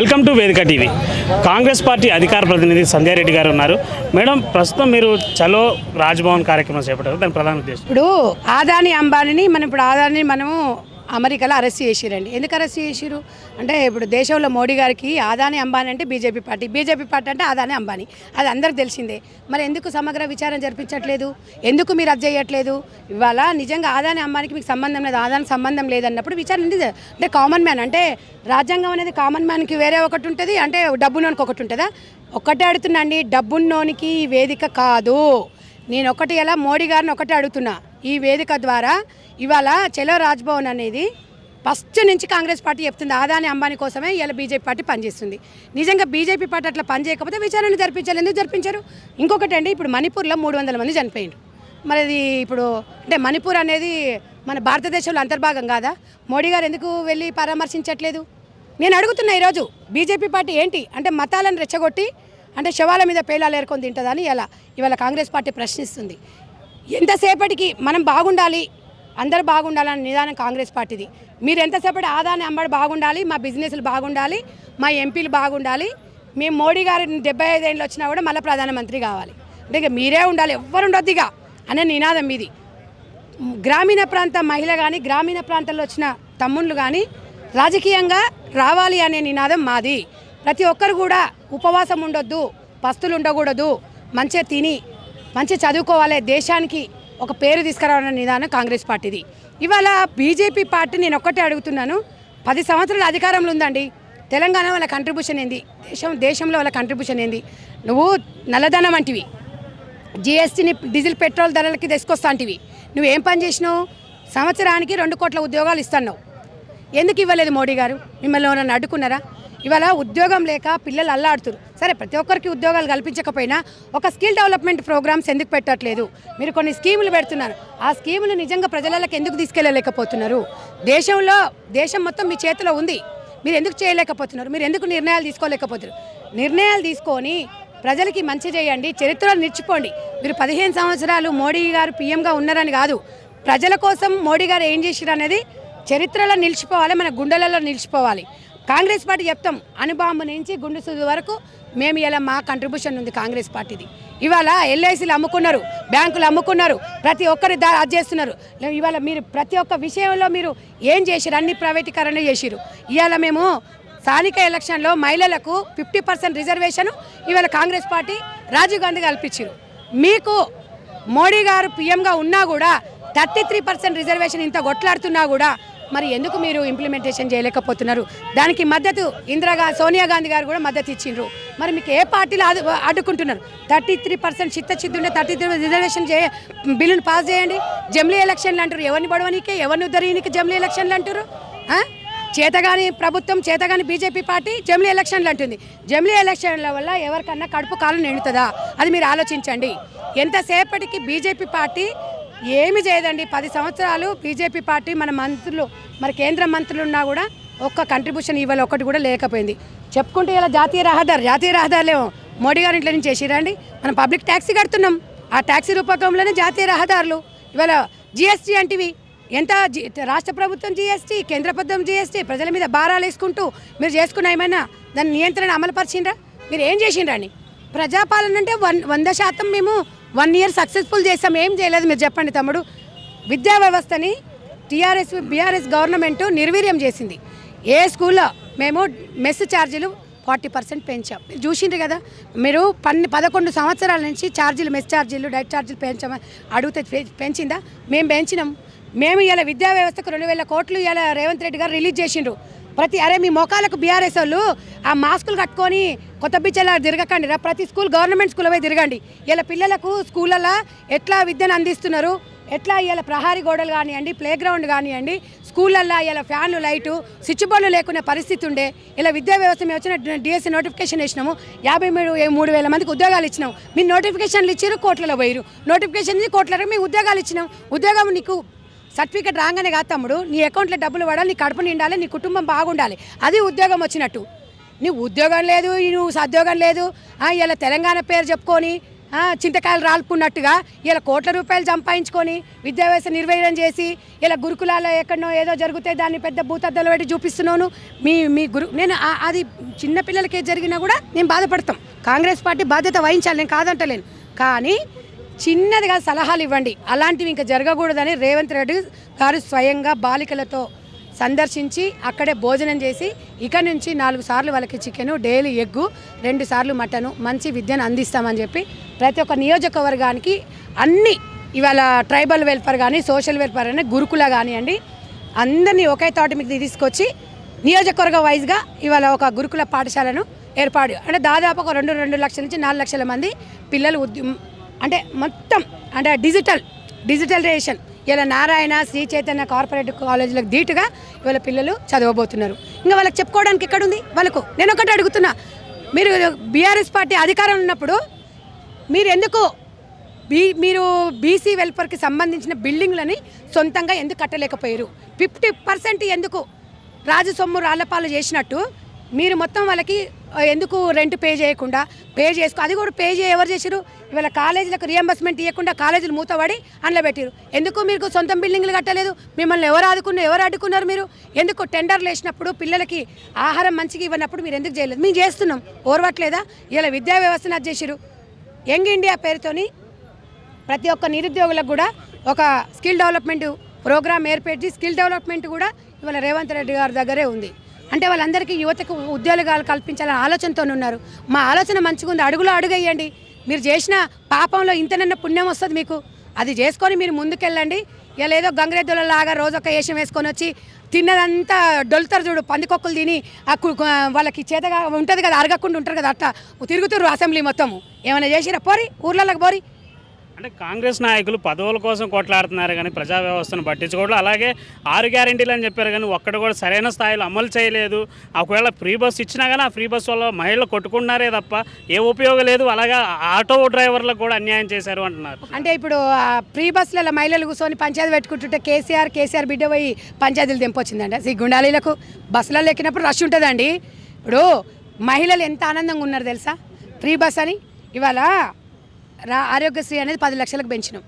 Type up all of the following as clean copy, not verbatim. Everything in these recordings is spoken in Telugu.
వెల్కమ్ టు వేదిక టీవీ. కాంగ్రెస్ పార్టీ అధికార ప్రతినిధి సంధ్యా రెడ్డి గారు ఉన్నారు. మేడం, ప్రస్తుతం మీరు చలో రాజ్భవన్ కార్యక్రమం చేపట్టారు. దాని ప్రధాన ఉద్దేశం ఇప్పుడు ఆదాని అంబానీని మనము అమెరికాలో అరెస్ట్ చేసిరండి. ఎందుకు అరెస్ట్ చేసిరు అంటే ఇప్పుడు దేశంలో మోడీ గారికి ఆదాని అంబానీ అంటే బీజేపీ పార్టీ అంటే ఆదాని అంబానీ, అది అందరికి తెలిసిందే. మరి ఎందుకు సమగ్ర విచారణ జరిపించట్లేదు? ఎందుకు మీరు అది చేయట్లేదు? ఇవాళ నిజంగా ఆదాని అంబానీకి మీకు సంబంధం లేదు, ఆదానికి సంబంధం లేదన్నప్పుడు విచారణ అంటే కామన్ మ్యాన్ అంటే రాజ్యాంగం అనేది కామన్ మ్యాన్కి వేరే ఒకటి ఉంటుంది, అంటే డబ్బున్నోనికి ఒకటి ఉంటుందా? ఒక్కటే అడుగుతున్నా అండి, డబ్బున్నోనికి ఈ వేదిక కాదు. నేను ఒకటి ఎలా మోడీ గారిని ఒకటే అడుగుతున్నా, ఈ వేదిక ద్వారా ఇవాళ చలో రాజ్భవన్ అనేది ఫస్ట్ నుంచి కాంగ్రెస్ పార్టీ చెప్తుంది ఆదాని అంబానీ కోసమే ఇలా బీజేపీ పార్టీ పనిచేస్తుంది. నిజంగా బీజేపీ పార్టీ అట్లా పనిచేయకపోతే విచారణ జరిపించాలి. ఎందుకు జరిపించారు? ఇంకొకటి అండి, ఇప్పుడు మణిపూర్లో 300 మంది చనిపోయిండ్రు. మరి అది ఇప్పుడు అంటే మణిపూర్ అనేది మన భారతదేశంలో అంతర్భాగం కాదా? మోడీ గారు ఎందుకు వెళ్ళి పరామర్శించట్లేదు? నేను అడుగుతున్నా ఈరోజు బీజేపీ పార్టీ ఏంటి అంటే మతాలను రెచ్చగొట్టి అంటే శవాల మీద పేలాలు ఏరుకొని తింటుందని ఇవాళ కాంగ్రెస్ పార్టీ ప్రశ్నిస్తుంది. ఎంతసేపటికి మనం బాగుండాలి, అందరూ బాగుండాలని నిదానం కాంగ్రెస్ పార్టీది. మీరు ఎంతసేపటి ఆదాని అంబడి బాగుండాలి, మా బిజినెస్లు బాగుండాలి, మా ఎంపీలు బాగుండాలి, మేము మోడీ గారు 75 ఏళ్ళు వచ్చినా కూడా మళ్ళీ ప్రధానమంత్రి కావాలి అంటే ఇక మీరే ఉండాలి, ఎవ్వరు ఉండొద్దు ఇక అనే నినాదం మీది. గ్రామీణ ప్రాంత మహిళ కానీ గ్రామీణ ప్రాంతాల్లో వచ్చిన తమ్ముళ్ళు కానీ రాజకీయంగా రావాలి అనే నినాదం మాది. ప్రతి ఒక్కరు కూడా ఉపవాసం ఉండొద్దు, పస్తులు ఉండకూడదు, మంచిగా తిని మంచిగా చదువుకోవాలి, దేశానికి ఒక పేరు తీసుకురావాలనే నిదానం కాంగ్రెస్ పార్టీది. ఇవాళ బీజేపీ పార్టీ నేను ఒక్కటే అడుగుతున్నాను, 10 సంవత్సరాల అధికారంలో ఉందండి. తెలంగాణ వాళ్ళ కంట్రిబ్యూషన్ ఏంది? దేశంలో వాళ్ళ కంట్రిబ్యూషన్ ఏంది? నువ్వు నల్లధనం అంటివి, జిఎస్టీని డీజిల్ పెట్రోల్ ధరలకి తీసుకొస్తా అంటివి. నువ్వేం పని చేసినావు? సంవత్సరానికి 2 కోట్ల ఉద్యోగాలు ఇస్తున్నావు. ఎందుకు ఇవ్వలేదు మోడీ గారు? మిమ్మల్ని ఎవరన్నా అడ్డుకున్నారా? ఇవాళ ఉద్యోగం లేక పిల్లలు అల్లాడుతున్నారు. సరే, ప్రతి ఒక్కరికి ఉద్యోగాలు కల్పించకపోయినా ఒక స్కిల్ డెవలప్మెంట్ ప్రోగ్రామ్స్ ఎందుకు పెట్టట్లేదు? మీరు కొన్ని స్కీములు పెడుతున్నారు, ఆ స్కీములు నిజంగా ప్రజలకు ఎందుకు తీసుకెళ్ళలేకపోతున్నారు? దేశం మొత్తం మీ చేతిలో ఉంది, మీరు ఎందుకు చేయలేకపోతున్నారు? మీరు ఎందుకు నిర్ణయాలు తీసుకోలేకపోతున్నారు? నిర్ణయాలు తీసుకొని ప్రజలకి మంచి చేయండి, చరిత్రలో నిలిచిపోండి. మీరు 15 సంవత్సరాలు మోడీ గారు పీఎంగా ఉన్నారని కాదు, ప్రజల కోసం మోడీ గారు ఏం చేసిరు అనేది చరిత్రలో నిలిచిపోవాలి, మన గుండెలలో నిలిచిపోవాలి. కాంగ్రెస్ పార్టీ చెప్తాం, అణుబాంబు నుంచి గుండు సూది వరకు మేము ఇలా మా కంట్రిబ్యూషన్ ఉంది కాంగ్రెస్ పార్టీది. ఇవాళ ఎల్ఐసీలు అమ్ముకున్నారు, బ్యాంకులు అమ్ముకున్నారు, ప్రతి ఒక్కరి అది చేస్తున్నారు. ఇవాళ మీరు ప్రతి ఒక్క విషయంలో మీరు ఏం చేసిరు? అన్ని ప్రైవేటీకరణ చేసిరు. ఇవాళ మేము స్థానిక ఎలక్షన్లో మహిళలకు 50% రిజర్వేషన్ ఇవాళ కాంగ్రెస్ పార్టీ రాజీవ్ గాంధీ కల్పించారు. మీకు మోడీ గారు పీఎంగా ఉన్నా కూడా 33% రిజర్వేషన్ ఇంత కొట్లాడుతున్నా కూడా మరి ఎందుకు మీరు ఇంప్లిమెంటేషన్ చేయలేకపోతున్నారు? దానికి మద్దతు సోనియా గాంధీ గారు కూడా మద్దతు ఇచ్చిండ్రు. మరి మీకు ఏ పార్టీలు అడ్డుకుంటున్నారు? 33% చిత్తచిద్దుండే 33 రిజర్వేషన్ బిల్లును పాస్ చేయండి. జమిలీ ఎలక్షన్లు అంటారు, ఎవరిని పడవనీకే ఎవరిని ఉద్ధరణీకి జమిలీ ఎలక్షన్లు అంటారు? చేతగాని ప్రభుత్వం, చేతగాని బీజేపీ పార్టీ జమిలీ ఎలక్షన్లు అంటుంది. జమిలీ ఎలక్షన్ల వల్ల ఎవరికన్నా కడుపు కాలం నిండుతుందా? అది మీరు ఆలోచించండి. ఎంతసేపటికి బీజేపీ పార్టీ ఏమి చేయదండి. 10 సంవత్సరాలు బీజేపీ పార్టీ మన మంత్రులు, మరి కేంద్ర మంత్రులు ఉన్నా కూడా ఒక్క కంట్రిబ్యూషన్ ఇవాళ ఒకటి కూడా లేకపోయింది. చెప్పుకుంటే ఇలా జాతీయ రహదారులేమో మోడీ గారి ఇంట్లో నుంచి చేసిరండి. మనం పబ్లిక్ ట్యాక్సీ కడుతున్నాం, ఆ ట్యాక్సీ రూపకంలోనే జాతీయ రహదారులు. ఇవాళ జిఎస్టీ అంటివి ఎంత రాష్ట్ర ప్రభుత్వం జిఎస్టీ, కేంద్ర ప్రభుత్వం జిఎస్టీ, ప్రజల మీద భారాలు వేసుకుంటూ మీరు చేసుకున్న ఏమైనా దాని నియంత్రణ అమలుపరిచిండ్రా? మీరు ఏం చేసిండ్రా అని? ప్రజాపాలన అంటే 100% మేము 1 ఇయర్ సక్సెస్ఫుల్ చేస్తాం. ఏం చేయలేదు మీరు చెప్పండి తమ్ముడు. విద్యా వ్యవస్థని బీఆర్ఎస్ గవర్నమెంట్ నిర్వీర్యం చేసింది. ఏ స్కూల్లో మేము మెస్ ఛార్జీలు 40% పెంచాం. మీరు చూసిండ్రు కదా. మీరు 11 సంవత్సరాల నుంచి మెస్ ఛార్జీలు, డైట్ ఛార్జీలు పెంచామని అడిగితే పెంచిందా? మేము పెంచినాం. మేము ఇలా విద్యా వ్యవస్థకు 2,000 కోట్లు ఇలా రేవంత్ రెడ్డి గారు రిలీజ్ చేసిండ్రు. మీ మొఖాలకు బీఆర్ఎస్ వాళ్ళు ఆ మాస్కులు కట్టుకొని కొత్త బిచ్చలా తిరగకండి రా. ప్రతి స్కూల్ గవర్నమెంట్ స్కూల్ పోయి తిరగండి. ఇలా పిల్లలకు స్కూళ్ళల్లో ఎట్లా విద్యను అందిస్తున్నారు, ఎట్లా ఇలా ప్రహారీ గోడలు కానివ్వండి, ప్లే గ్రౌండ్ కానివ్వండి, స్కూళ్ళల్లో ఇలా ఫ్యాన్లు, లైటు, స్విచ్ బోర్డులు లేకునే పరిస్థితి ఉండే. ఇలా విద్యా వ్యవస్థ మేము వచ్చిన డిఎస్సీ నోటిఫికేషన్ ఇచ్చినాము, 53,000 మందికి ఉద్యోగాలు ఇచ్చినాము. మీరు నోటిఫికేషన్లు ఇచ్చారు, కోట్లలో పోయారు. నోటిఫికేషన్ ఇచ్చి కోట్లలో మేము ఉద్యోగాలు ఇచ్చినాం. ఉద్యోగం నీకు సర్టిఫికేట్ రాగానే కాదు తమ్ముడు, నీ అకౌంట్లో డబ్బులు పడాలి, నీ కడుపు నిండాలి, నీ కుటుంబం బాగుండాలి, అది ఉద్యోగం వచ్చినట్టు. నీ ఉద్యోగం లేదు, నువ్వు సద్యోగం లేదు, ఇలా తెలంగాణ పేరు చెప్పుకొని చింతకాయలు రాల్పున్నట్టుగా ఇలా కోట్ల రూపాయలు సంపాదించుకొని విద్యా వ్యవస్థ నిర్వహణ చేసి ఇలా గురుకులాల్లో ఎక్కడనో ఏదో జరిగితే దాన్ని పెద్ద భూతద్దలు పెట్టి చూపిస్తున్నాను. మీ నేను అది చిన్నపిల్లలకి జరిగినా కూడా నేను బాధపడతాం. కాంగ్రెస్ పార్టీ బాధ్యత వహించాలి, నేను కాదంటలేను. కానీ చిన్నదిగా సలహాలు ఇవ్వండి, అలాంటివి ఇంకా జరగకూడదని రేవంత్ రెడ్డి గారు స్వయంగా బాలికలతో సందర్శించి అక్కడే భోజనం చేసి ఇక నుంచి 4 సార్లు వాళ్ళకి చికెను, డైలీ ఎగ్గు, 2 సార్లు మటను, మంచి విద్యను అందిస్తామని చెప్పి ప్రతి ఒక్క నియోజకవర్గానికి అన్ని ఇవాళ ట్రైబల్ వెల్ఫేర్ కానీ సోషల్ వెల్ఫేర్ కానీ గురుకుల కానివ్వండి అందరినీ ఒకే తాటి మీకు తీసుకొచ్చి నియోజకవర్గ వైజ్గా ఇవాళ ఒక గురుకుల పాఠశాలను ఏర్పాటు అంటే దాదాపు ఒక 2 లక్షల నుంచి 4 లక్షల మంది పిల్లలు అంటే మొత్తం అంటే డిజిటలైజేషన్ ఇలా నారాయణ శ్రీ చైతన్య కార్పొరేట్ కాలేజీలకు ధీటుగా ఇవాళ పిల్లలు చదవబోతున్నారు. ఇంకా వాళ్ళకి చెప్పుకోవడానికి ఎక్కడుంది వాళ్ళకు? నేను ఒకటి అడుగుతున్నా, మీరు బీఆర్ఎస్ పార్టీ అధికారం ఉన్నప్పుడు మీరు ఎందుకు మీరు బీసీ వెల్ఫేర్కి సంబంధించిన బిల్డింగ్లని సొంతంగా ఎందుకు కట్టలేకపోయారు? 50% ఎందుకు రాజు సొమ్ము రాళ్లపాలు చేసినట్టు మీరు మొత్తం వాళ్ళకి ఎందుకు రెంట్ పే చేయకుండా అది కూడా పే ఎవరు చేసిరు? ఇవాళ కాలేజీలకు రియంబర్స్మెంట్ ఇవ్వకుండా కాలేజీలు మూతపడి అందులో పెట్టారు. ఎందుకు మీకు సొంతం బిల్డింగ్లు కట్టలేదు? మిమ్మల్ని ఎవరు అడ్డుకున్నారు? మీరు ఎందుకు టెండర్లు వేసినప్పుడు పిల్లలకి ఆహారం మంచిగా ఇవ్వనప్పుడు మీరు ఎందుకు చేయలేదు? మేము చేస్తున్నాం, ఓర్వట్లేదా? ఇలా విద్యా వ్యవస్థను అది చేసిరు. యంగ్ ఇండియా పేరుతోని ప్రతి ఒక్క నిరుద్యోగులకు కూడా ఒక స్కిల్ డెవలప్మెంట్ ప్రోగ్రామ్ ఏర్పేసి స్కిల్ డెవలప్మెంట్ కూడా ఇవాళ రేవంత్ రెడ్డి గారి దగ్గరే ఉంది. అంటే వాళ్ళందరికీ యువతకు ఉద్యోగాలు కల్పించాలని ఆలోచనతో ఉన్నారు. మా ఆలోచన మంచిగా ఉంది, అడుగులో అడుగేయండి. మీరు చేసిన పాపంలో ఇంతనన్న పుణ్యం వస్తుంది మీకు, అది చేసుకొని మీరు ముందుకెళ్ళండి. ఇలా ఏదో గంగరెద్దులలాగా రోజొక్క వేషం వేసుకొని వచ్చి తిన్నదంతా డొలుతారు చూడు, పందికొక్కులు తిని వాళ్ళకి చేతగా ఉంటుంది కదా, అరగకుండా ఉంటారు కదా, అట్లా తిరుగుతారు అసెంబ్లీ మొత్తము. ఏమైనా చేసిరా? పోరి ఊర్లలోకి పోరి. అంటే కాంగ్రెస్ నాయకులు పదవుల కోసం కొట్లాడుతున్నారు కానీ ప్రజా వ్యవస్థను పట్టించుకోవడం, అలాగే 6 గ్యారెంటీలు అని చెప్పారు కానీ ఒక్కటి కూడా సరైన స్థాయిలో అమలు చేయలేదు. ఒకవేళ ఫ్రీ బస్ ఇచ్చినా కానీ ఆ ఫ్రీ బస్ వల్ల మహిళలు కొట్టుకున్నారే తప్ప ఏ ఉపయోగం లేదు. అలాగే ఆటో డ్రైవర్లకు కూడా అన్యాయం చేశారు అంటున్నారు. అంటే ఇప్పుడు ఫ్రీ బస్సులలో మహిళలు కూర్చొని పంచాయతీ పెట్టుకుంటుంటే కేసీఆర్ బిడ్డ పోయి పంచాయతీలు తెంపొచ్చిందండి. సిగ్గుండాలీలకు బస్సులలో ఎక్కినప్పుడు రష్ ఉంటుందండి. ఇప్పుడు మహిళలు ఎంత ఆనందంగా ఉన్నారు తెలుసా? ఫ్రీ బస్ అని ఇవాళ ఆరోగ్యశ్రీ అనేది 10 లక్షలకు పెంచినాం.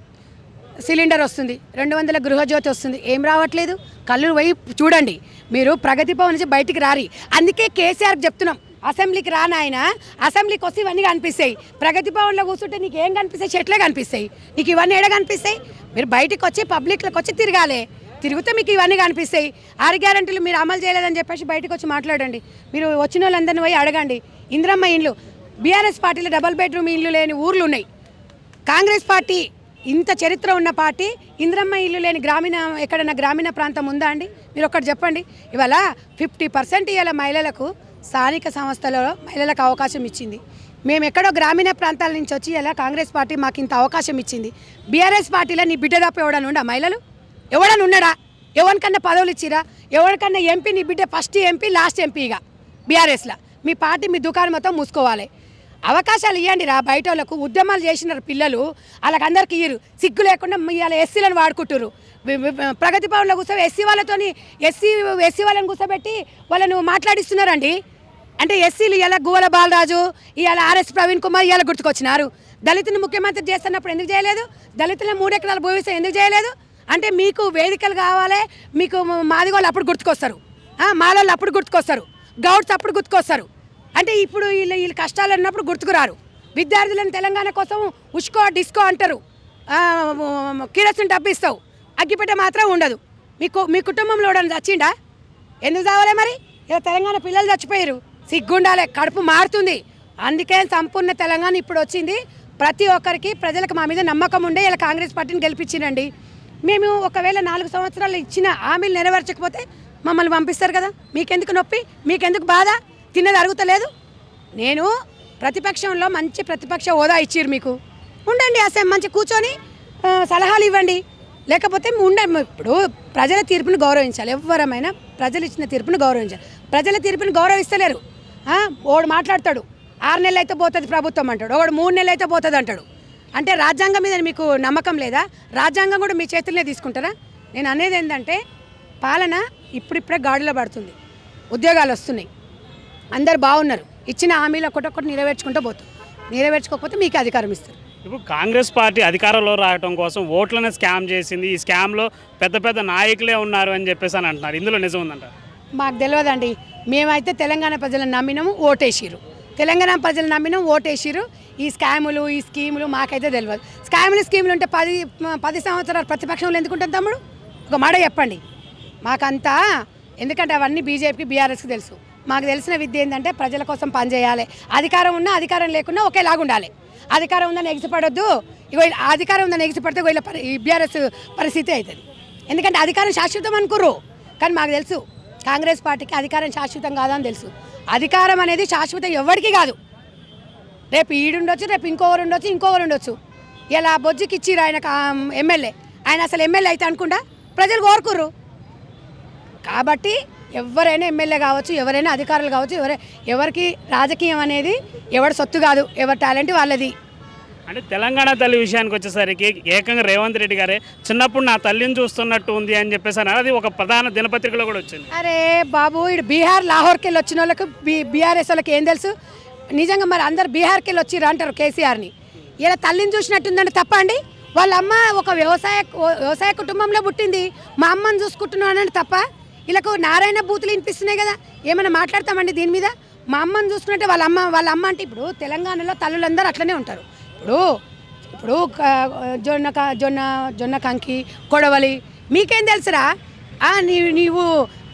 సిలిండర్ వస్తుంది, 200 గృహజ్యోతి వస్తుంది. ఏం రావట్లేదు? కళ్ళు పోయి చూడండి. మీరు ప్రగతి భవన్ నుంచి బయటికి రారి. అందుకే కేసీఆర్కి చెప్తున్నాం, అసెంబ్లీకి రానాయన, అసెంబ్లీకి వస్తే ఇవన్నీ కనిపిస్తాయి. ప్రగతి భవన్లో కూర్చుంటే నీకు ఏం కనిపిస్తాయి? చెట్లే కనిపిస్తాయి. నీకు ఇవన్నీ ఎడ కనిపిస్తాయి? మీరు బయటికి వచ్చి పబ్లిక్లోకి వచ్చి తిరగాలి. తిరిగితే మీకు ఇవన్నీ కనిపిస్తాయి. 6 గ్యారెంటీలు మీరు అమలు చేయలేదని చెప్పేసి బయటకు వచ్చి మాట్లాడండి. మీరు వచ్చిన వాళ్ళందరినీ పోయి అడగండి. ఇందిరమ్మ ఇండ్లు, బీఆర్ఎస్ పార్టీలో డబుల్ బెడ్రూమ్ ఇల్లు లేని ఊర్లు ఉన్నాయి. కాంగ్రెస్ పార్టీ ఇంత చరిత్ర ఉన్న పార్టీ ఇందిరమ్మ ఇల్లు లేని ఎక్కడైనా గ్రామీణ ప్రాంతం ఉందా అండి? మీరు ఒక్కటి చెప్పండి. ఇవాళ 50% ఇవాళ మహిళలకు స్థానిక సంస్థలలో మహిళలకు అవకాశం ఇచ్చింది. మేము ఎక్కడో గ్రామీణ ప్రాంతాల నుంచి వచ్చి ఇలా కాంగ్రెస్ పార్టీ మాకు ఇంత అవకాశం ఇచ్చింది. బీఆర్ఎస్ పార్టీలో నీ బిడ్డ తప్ప ఎవడని ఉండా? మహిళలు ఎవడని ఉన్నాడా? ఎవరికన్నా పదవులు ఇచ్చిరా? ఎవరికన్నా ఎంపీ నీ బిడ్డ ఫస్ట్ ఎంపీ లాస్ట్ ఎంపీగా బీఆర్ఎస్లో? మీ పార్టీ మీ దుకాణం మొత్తం మూసుకోవాలి. అవకాశాలు ఇవ్వండి రా. బయట వాళ్ళకు ఉద్యమాలు చేసినారు పిల్లలు, వాళ్ళకి అందరికీ ఇయ్యరు. సిగ్గు లేకుండా ఇవాళ ఎస్సీలను వాడుకుంటారు. ప్రగతి భవన్లో కూర్చో ఎస్సీ వాళ్ళని కూర్చోబెట్టి వాళ్ళను మాట్లాడిస్తున్నారండి. అంటే ఎస్సీలు ఇలా గువ్వల బాలరాజు, ఇవాళ ఆర్ఎస్ ప్రవీణ్ కుమార్ ఇవాళ గుర్తుకొచ్చినారు. దళితుని ముఖ్యమంత్రి చేస్తున్నప్పుడు ఎందుకు చేయలేదు? దళితుల 3 ఎకరాల భూమిస్తే ఎందుకు చేయలేదు? అంటే మీకు వేదికలు కావాలి, మీకు మాదిగోళ్ళు అప్పుడు గుర్తుకొస్తారు, మాలోళ్ళు అప్పుడు గుర్తుకొస్తారు, గౌడ్స్ అప్పుడు గుర్తుకొస్తారు. అంటే ఇప్పుడు వీళ్ళు కష్టాలు ఉన్నప్పుడు గుర్తుకురారు. విద్యార్థులను తెలంగాణ కోసం ఉష్కో డిస్కో అంటారు, కిరోసిన్ డబ్బు ఇస్తావు, అగ్గిపెట్ట మాత్రం ఉండదు. మీ కుటుంబంలో ఎవడన్నా చచ్చిండా? ఎందుకు చావాలే మరి? ఇలా తెలంగాణ పిల్లలు చచ్చిపోయారు. సిగ్గుండాలే, కడుపు మారుతుంది. అందుకే సంపూర్ణ తెలంగాణ ఇప్పుడు వచ్చింది. ప్రతి ఒక్కరికి ప్రజలకు మా మీద నమ్మకం ఉండే ఇలా కాంగ్రెస్ పార్టీని గెలిపించినండి. మేము ఒకవేళ 4 సంవత్సరాలు ఇచ్చిన హామీలు నెరవేర్చకపోతే మమ్మల్ని పంపిస్తారు కదా. మీకెందుకు నొప్పి? మీకెందుకు బాధ? తిన్నది అరుగుతలేదు. నేను ప్రతిపక్షంలో మంచి ప్రతిపక్ష హోదా ఇచ్చిర్రు మీకు, ఉండండి. అసలు మంచి కూర్చొని సలహాలు ఇవ్వండి. లేకపోతే ఇప్పుడు ప్రజల తీర్పును గౌరవించాలి. ఎవరమైనా ప్రజలు ఇచ్చిన తీర్పును గౌరవించాలి. ప్రజల తీర్పును గౌరవిస్తలేరు. ఓడు మాట్లాడతాడు 6 నెలలు అయితే పోతుంది ప్రభుత్వం అంటాడు, ఒకడు 3 నెలలు అయితే పోతుంది అంటాడు. అంటే రాజ్యాంగం మీద మీకు నమ్మకం లేదా? రాజ్యాంగం కూడా మీ చేతుల్లోనే తీసుకుంటారా? నేను అనేది ఏంటంటే పాలన ఇప్పుడిప్పుడే గాడిలో పడుతుంది. ఉద్యోగాలు వస్తున్నాయి, అందరు బాగున్నారు. ఇచ్చిన హామీలు ఒక్కొక్కటి నెరవేర్చుకుంటూ పోతారు. నెరవేర్చుకోకపోతే మీకు అధికారం ఇస్తారు. ఇప్పుడు కాంగ్రెస్ పార్టీ అధికారంలో రావడం కోసం ఓట్లను స్కామ్ చేసింది, ఈ స్కామ్లో పెద్ద పెద్ద నాయకులే ఉన్నారు అని చెప్పేసి అని అంటున్నారు. ఇందులో నిజం ఉందంట? మాకు తెలియదండి. మేమైతే తెలంగాణ ప్రజలను నమ్మినాము, ఓటేసిరు. తెలంగాణ ప్రజలు నమ్మినాం, ఓటేసిరు. ఈ స్కాములు ఈ స్కీములు మాకైతే తెలియదు. స్కీములు ఉంటే 10 సంవత్సరాలు ప్రతిపక్షంలో ఎందుకుంటాం తమ్ముడు? ఒక మాట చెప్పండి మాకంతా. ఎందుకంటే అవన్నీ బీజేపీకి బీఆర్ఎస్కి తెలుసు. మాకు తెలిసిన విద్య ఏంటంటే ప్రజల కోసం పనిచేయాలి. అధికారం ఉన్నా అధికారం లేకున్నా ఒకేలాగా ఉండాలి. అధికారం ఉందని ఎగిసిపడొద్దు. ఇగో అధికారం ఉందని ఎగిసిపడితే ఇలా ఈ బీఆర్ఎస్ పరిస్థితి అవుతుంది. ఎందుకంటే అధికారం శాశ్వతం అనుకుర్రు. కానీ మాకు తెలుసు కాంగ్రెస్ పార్టీకి అధికారం శాశ్వతం కాదని తెలుసు. అధికారం అనేది శాశ్వతం ఎవరికి కాదు. రేపు ఈడుండొచ్చు, రేపు ఇంకొకరు ఉండొచ్చు. ఇలా బొజ్జుకి ఇచ్చిర్రు ఆయనకు ఎమ్మెల్యే. ఆయన అసలు ఎమ్మెల్యే అయితే అనుకుంటా ప్రజలు కోరుకుర్రు. కాబట్టి ఎవరైనా ఎమ్మెల్యే కావచ్చు, ఎవరైనా అధికారులు కావచ్చు, ఎవరికి రాజకీయం అనేది ఎవరి సొత్తు కాదు, ఎవరి టాలెంట్ వాళ్ళది. అంటే తెలంగాణ తల్లి విషయానికి వచ్చేసరికి ఏకంగా రేవంత్ రెడ్డి గారే చిన్నప్పుడు నా తల్లిని చూస్తున్నట్టు ఉంది అని చెప్పేసి అన్నారు. అది ఒక ప్రధాన దినపత్రికలో కూడా వచ్చింది. అరే బాబు, ఇటు బీహార్ లాహోర్కి వెళ్ళి వచ్చిన వాళ్ళకి బీఆర్ఎస్ వాళ్ళకి ఏం తెలుసు? నిజంగా మరి అందరు బీహార్కి వెళ్ళి వచ్చిర్రు అంటారు కేసీఆర్ని. ఇలా తల్లిని చూసినట్టుందంటే తప్ప అండి? వాళ్ళ అమ్మ ఒక వ్యవసాయ కుటుంబంలో పుట్టింది. మా అమ్మని చూసుకుంటున్నానంటే తప్ప? వీళ్ళకు నారాయణ బూతులు వినిపిస్తున్నాయి కదా, ఏమైనా మాట్లాడతామండి దీని మీద? మా అమ్మని చూసుకున్నట్టే వాళ్ళ అమ్మ అంటే ఇప్పుడు తెలంగాణలో తల్లులందరూ అట్లనే ఉంటారు. ఇప్పుడు జొన్న కంకి కొడవలి మీకేం తెలుసురా? నీవు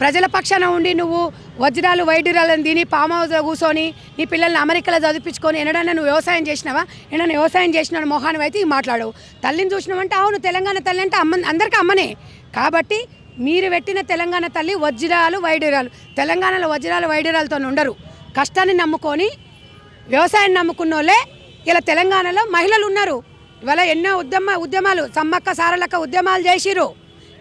ప్రజల పక్షాన ఉండి నువ్వు వజ్రాలు వైడ్యురాలను తిని ఫామ్ హౌస్లో కూర్చొని నీ పిల్లల్ని అమెరికాలో చదివించుకొని ఎన్నడన్నా నువ్వు వ్యవసాయం చేసినావా? ఏమన్నా వ్యవసాయం చేసిన మొహాన్ని అయితే మాట్లాడవు. తల్లిని చూసినావంటే అవును తెలంగాణ తల్లి అంటే అందరికీ అమ్మనే. కాబట్టి మీరు పెట్టిన తెలంగాణ తల్లి వజ్రాలు వైడ్యురాలు. తెలంగాణలో వజ్రాలు వైడ్యురాలతో ఉండరు. కష్టాన్ని నమ్ముకొని వ్యవసాయాన్ని నమ్ముకున్న వాళ్ళే ఇలా తెలంగాణలో మహిళలు ఉన్నారు. ఇవాళ ఎన్నో ఉద్యమాలు సమ్మక్క సారలక్క ఉద్యమాలు చేసిర్రు.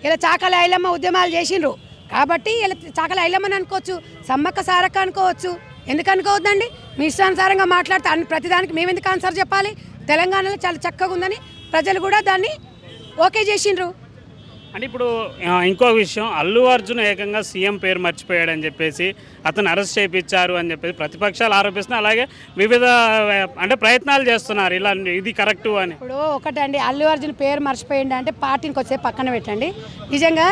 ఇలా చాకల ఐలమ్మ ఉద్యమాలు చేసిండ్రు. కాబట్టి ఇలా చాకల ఐలమ్మని అనుకోవచ్చు, సమ్మక్క సారక్క అనుకోవచ్చు. ఎందుకు అనుకోవద్దండి? మీ ఇష్టానుసారంగా మాట్లాడితే ప్రతిదానికి మేము ఎందుకు ఆన్సర్ చెప్పాలి? తెలంగాణలో చాలా చక్కగా ఉందని ప్రజలు కూడా దాన్ని ఓకే చేసిండ్రు. అంటే ఇప్పుడు ఇంకో విషయం, అల్లు అర్జున్ ఏకంగా సీఎం పేరు మర్చిపోయాడని చెప్పేసి అతను అరెస్ట్ చేయించారు అని చెప్పేసి ప్రతిపక్షాలు ఆరోపిస్తున్నాయి. అలాగే వివిధ అంటే ప్రయత్నాలు చేస్తున్నారు ఇలా ఇది కరెక్టు అని. ఇప్పుడు ఒకటండి, అల్లు అర్జున్ పేరు మర్చిపోయింది అంటే పార్టీని వచ్చే పక్కన పెట్టండి. నిజంగా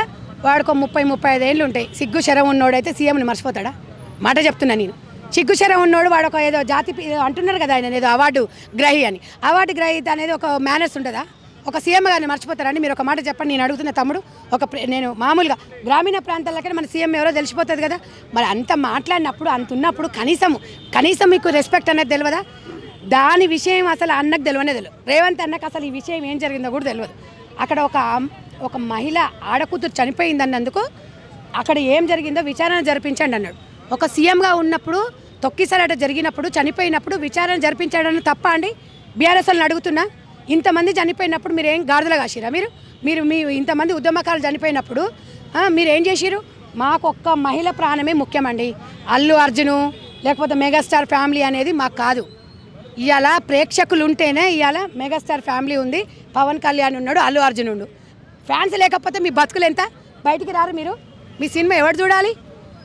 వాడికి 30-35 ఏళ్ళు ఉంటాయి. సిగ్గు శరం ఉన్నోడైతే సీఎంని మర్చిపోతాడా? మాట చెప్తున్నా నేను. సిగ్గు శరం ఉన్నోడు వాడు ఒక ఏదో జాతి అంటున్నారు కదా, ఆయన ఏదో అవార్డు గ్రహీ అని. అవార్డు గ్రహీత అనేది ఒక మేనర్స్ ఉంటుందా? ఒక సీఎం గారిని మర్చిపోతారండి? మీరు ఒక మాట చెప్పండి. నేను అడుగుతున్న తమ్ముడు, నేను మామూలుగా గ్రామీణ ప్రాంతాలకైనా మన సీఎం ఎవరో తెలిసిపోతుంది కదా. మరి అంత మాట్లాడినప్పుడు అంత ఉన్నప్పుడు కనీసం మీకు రెస్పెక్ట్ అనేది తెలియదా? దాని విషయం అసలు అన్నకు తెలియదు. రేవంత్ అన్నకు అసలు ఈ విషయం ఏం జరిగిందో కూడా తెలియదు. అక్కడ ఒక మహిళ ఆడకూతురు చనిపోయిందన్నందుకు అక్కడ ఏం జరిగిందో విచారణ జరిపించండి అన్నాడు. ఒక సీఎంగా ఉన్నప్పుడు తొక్కిసలాట జరిగినప్పుడు చనిపోయినప్పుడు విచారణ జరిపించాడని తప్ప అండి? బీఆర్ఎస్ వాళ్ళని అడుగుతున్నా, ఇంతమంది చనిపోయినప్పుడు మీరు ఏం గాడిదలు కాసిరా? మీ ఇంతమంది ఉద్యమకారులు చనిపోయినప్పుడు మీరు ఏం చేసిరు? మాకు ఒక్క మహిళ ప్రాణమే ముఖ్యమండి. అల్లు అర్జును లేకపోతే మెగాస్టార్ ఫ్యామిలీ అనేది మాకు కాదు. ఇవాళ ప్రేక్షకులు ఉంటేనే ఇవాళ మెగాస్టార్ ఫ్యామిలీ ఉంది. పవన్ కళ్యాణ్ ఉన్నాడు, అల్లు అర్జున్ ఉండు. ఫ్యాన్స్ లేకపోతే మీ బతుకులు ఎంత? బయటికి రారు మీరు. మీ సినిమా ఎవరు చూడాలి?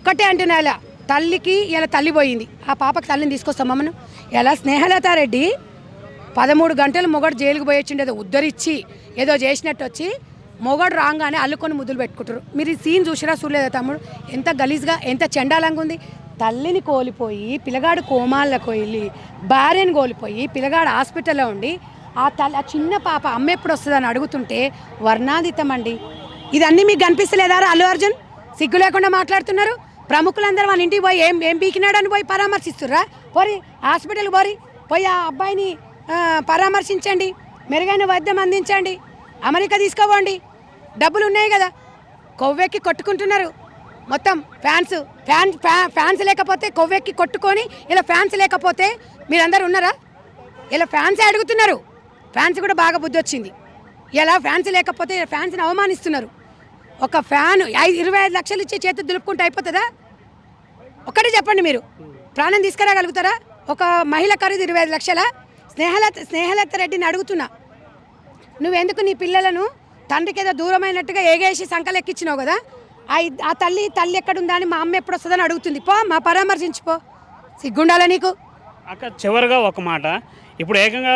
ఒక్కటే అంటున్నా, ఇలా తల్లికి ఇలా తల్లి పోయింది. ఆ పాపకి తల్లిని తీసుకొస్తాం మమ్మను. ఇలా స్నేహలతారెడ్డి 13 గంటలు మొగడు జైలుకు పోయొచ్చిండు. ఏదో ఉద్ధరించి ఏదో చేసినట్టు వచ్చి మొగడు రాగానే అల్లుకొని ముద్దులు పెట్టుకుంటారు. మీరు ఈ సీన్ చూడలేదా తమ్ముడు? ఎంత గలీజ్గా ఎంత చెండాలంగా ఉంది. తల్లిని కోల్పోయి పిల్లగాడు కోమాలకు వెళ్ళి భార్యను కోల్పోయి పిల్లగాడు హాస్పిటల్లో ఉండి ఆ చిన్న పాప అమ్మ ఎప్పుడు వస్తుందని అడుగుతుంటే వర్ణాతీతం అండి. ఇదన్నీ మీకు కనిపిస్తలేదా? అల్లు అర్జున్ సిగ్గు లేకుండా మాట్లాడుతున్నారు. ప్రముఖులందరూ వాళ్ళ ఇంటికి పోయి ఏం బీకినాడని పోయి పరామర్శిస్తుర్రా? పోరి హాస్పిటల్కి పోయి ఆ అబ్బాయిని పరామర్శించండి, మెరుగైన వైద్యం అందించండి, అమెరికా తీసుకోవండి. డబ్బులు ఉన్నాయి కదా. కొవ్వెక్కి కొట్టుకుంటున్నారు మొత్తం ఫ్యాన్స్ లేకపోతే కొవ్వెక్కి కొట్టుకొని ఇలా ఫ్యాన్స్ లేకపోతే మీరందరూ ఉన్నారా? ఇలా ఫ్యాన్సే అడుగుతున్నారు. ఫ్యాన్స్ కూడా బాగా బుద్ధి వచ్చింది. ఇలా ఫ్యాన్స్ లేకపోతే ఫ్యాన్స్ని అవమానిస్తున్నారు. ఒక ఫ్యాన్ 25 లక్షలు ఇచ్చి చేతి దులుపుకుంటే అయిపోతుందా? ఒక్కటే చెప్పండి, మీరు ప్రాణం తీసుకురాగలుగుతారా? ఒక మహిళ ఖరీదు 25 లక్షల. స్నేహలత రెడ్డిని అడుగుతున్నా, నువ్వెందుకు నీ పిల్లలను తండ్రికి ఏదో దూరమైనట్టుగా ఏగేసి సంకలు ఎక్కించినావు కదా? ఆ తల్లి ఎక్కడుందా అని మా అమ్మ ఎప్పుడు వస్తుందని అడుగుతుంది. పో, మా పరామర్శించిపో. సిగ్గుండాలా నీకు? అక్క చివరిగా ఒక మాట, ఇప్పుడు ఏకంగా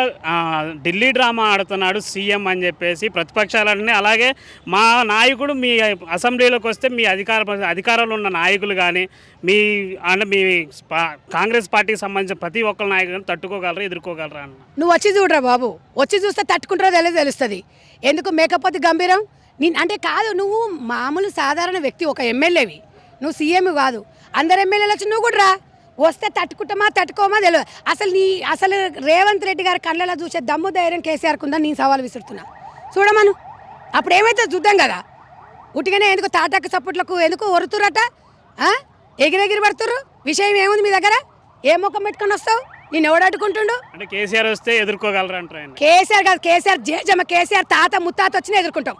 ఢిల్లీ డ్రామా ఆడుతున్నాడు సీఎం అని చెప్పేసి ప్రతిపక్షాలన్నీ, అలాగే మా నాయకుడు మీ అసెంబ్లీలోకి వస్తే మీ అధికారంలో ఉన్న నాయకులు కానీ మీ అంటే మీ కాంగ్రెస్ పార్టీకి సంబంధించిన ప్రతి ఒక్కరి నాయకులను తట్టుకోగలరా, ఎదుర్కోగలరా అన్న. నువ్వు వచ్చి చూడరా బాబు, వచ్చి చూస్తే తట్టుకుంటారో తెలుస్తుంది. ఎందుకు మేకపోతే గంభీరం అంటే కాదు, నువ్వు మామూలు సాధారణ వ్యక్తి, ఒక ఎమ్మెల్యేవి, నువ్వు సీఎం కాదు. అందరు ఎమ్మెల్యేలు వచ్చి నువ్వు కూడా రా, వస్తే తట్టుకుంటామా తట్టుకోమా తెలియదు. అసలు రేవంత్ రెడ్డి గారి కళ్ళలో చూసే దమ్ము ధైర్యం కేసీఆర్కి ఉందని నేను సవాల్ విసురుతున్నా. చూడమను, అప్పుడు ఏమైతే చూద్దాం కదా. ఉట్టిగానే ఎందుకు తాటాకు సపోర్ట్లకు ఎందుకు ఒరుతురట, ఎగిరెగిరి పడుతుర్రు. విషయం ఏముంది మీ దగ్గర? ఏ ముఖం పెట్టుకొని వస్తావు? నేను ఎవడట్టుకుంటుండు? అంటే కేసీఆర్ వస్తే ఎదుర్కోగలరా అంటారు ఆయన. కేసీఆర్ కాదు, కేసీఆర్ జేజమ్మ, కేసీఆర్ తాత ముత్తాత వచ్చినా ఎదుర్కొంటాం.